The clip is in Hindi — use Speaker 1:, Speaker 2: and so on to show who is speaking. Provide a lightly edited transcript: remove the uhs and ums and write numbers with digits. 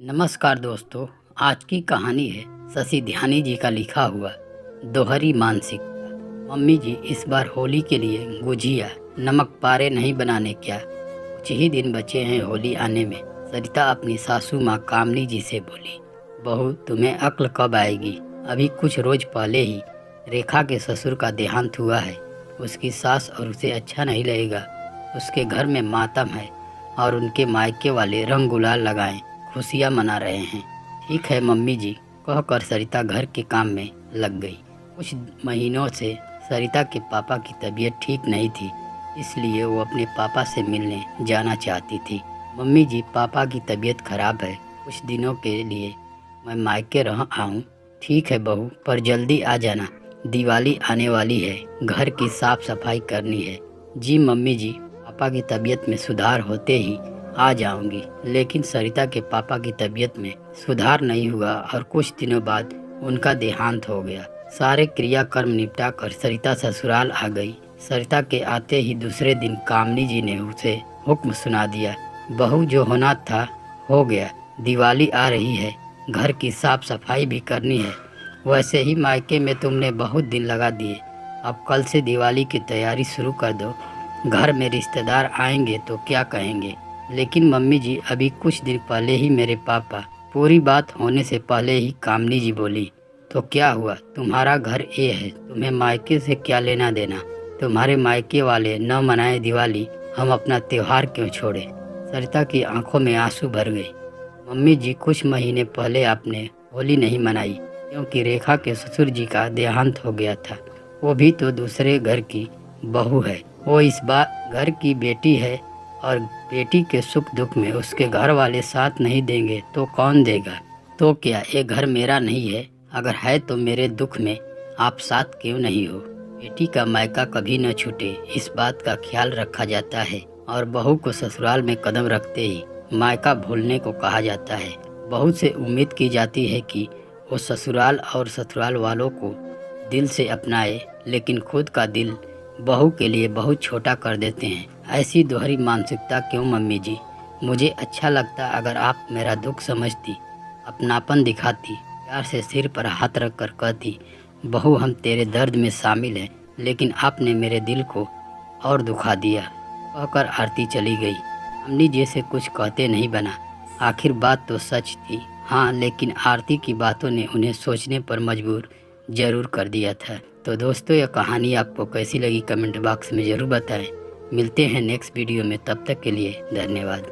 Speaker 1: नमस्कार दोस्तों, आज की कहानी है शशि ध्यानी जी का लिखा हुआ दोहरी मानसिकता। मम्मी जी इस बार होली के लिए गुजिया नमक पारे नहीं बनाने क्या, कुछ ही दिन बचे हैं होली आने में। सरिता अपनी सासू माँ कामनी जी से बोली, बहू तुम्हें अक्ल कब आएगी? अभी कुछ रोज पहले ही रेखा के ससुर का देहांत हुआ है। उसकी सास और उसे अच्छा नहीं लगेगा। उसके घर में मातम है और उनके मायके वाले रंग गुलाल लगाएं खुशियाँ मना रहे हैं। ठीक है मम्मी जी, कहकर सरिता घर के काम में लग गई। कुछ महीनों से सरिता के पापा की तबीयत ठीक नहीं थी, इसलिए वो अपने पापा से मिलने जाना चाहती थी। मम्मी जी, पापा की तबीयत खराब है, कुछ दिनों के लिए मैं मायके रह आऊँ। ठीक है बहू, पर जल्दी आ जाना, दिवाली आने वाली है, घर की साफ सफाई करनी है। जी मम्मी जी, पापा की तबीयत में सुधार होते ही आ जाऊंगी। लेकिन सरिता के पापा की तबीयत में सुधार नहीं हुआ और कुछ दिनों बाद उनका देहांत हो गया। सारे क्रियाकर्म निपटा कर सरिता ससुराल आ गई। सरिता के आते ही दूसरे दिन कामनी जी ने उसे हुक्म सुना दिया, बहू जो होना था हो गया, दिवाली आ रही है, घर की साफ सफाई भी करनी है। वैसे ही मायके में तुमने बहुत दिन लगा दिए, अब कल से दिवाली की तैयारी शुरू कर दो। घर में रिश्तेदार आएंगे तो क्या कहेंगे? लेकिन मम्मी जी, अभी कुछ दिन पहले ही मेरे पापा, पूरी बात होने से पहले ही कामनी जी बोली, तो क्या हुआ? तुम्हारा घर ये है, तुम्हें मायके से क्या लेना देना? तुम्हारे मायके वाले न मनाए दिवाली, हम अपना त्योहार क्यों छोड़े? सरिता की आंखों में आंसू भर गए। मम्मी जी, कुछ महीने पहले आपने होली नहीं मनाई क्योंकि रेखा के ससुर जी का देहांत हो गया था। वो भी तो दूसरे घर की बहू है, वो इस बार घर की बेटी है और बेटी के सुख दुख में उसके घर वाले साथ नहीं देंगे तो कौन देगा? तो क्या ये घर मेरा नहीं है? अगर है तो मेरे दुख में आप साथ क्यों नहीं हो? बेटी का मायका कभी न छूटे, इस बात का ख्याल रखा जाता है और बहू को ससुराल में कदम रखते ही मायका भूलने को कहा जाता है। बहू से उम्मीद की जाती है कि वो ससुराल और ससुराल वालों को दिल से अपनाए, लेकिन खुद का दिल बहू के लिए बहुत छोटा कर देते हैं। ऐसी दोहरी मानसिकता क्यों मम्मी जी? मुझे अच्छा लगता अगर आप मेरा दुख समझती, अपनापन दिखाती, प्यार से सिर पर हाथ रख कर कहती, बहू हम तेरे दर्द में शामिल हैं। लेकिन आपने मेरे दिल को और दुखा दिया। कहकर आरती चली गई। अम्मी जी से कुछ कहते नहीं बना, आखिर बात तो सच थी। हाँ, लेकिन आरती की बातों ने उन्हें सोचने पर मजबूर जरूर कर दिया था। तो दोस्तों, यह कहानी आपको कैसी लगी कमेंट बॉक्स में ज़रूर बताएं। मिलते हैं नेक्स्ट वीडियो में, तब तक के लिए धन्यवाद।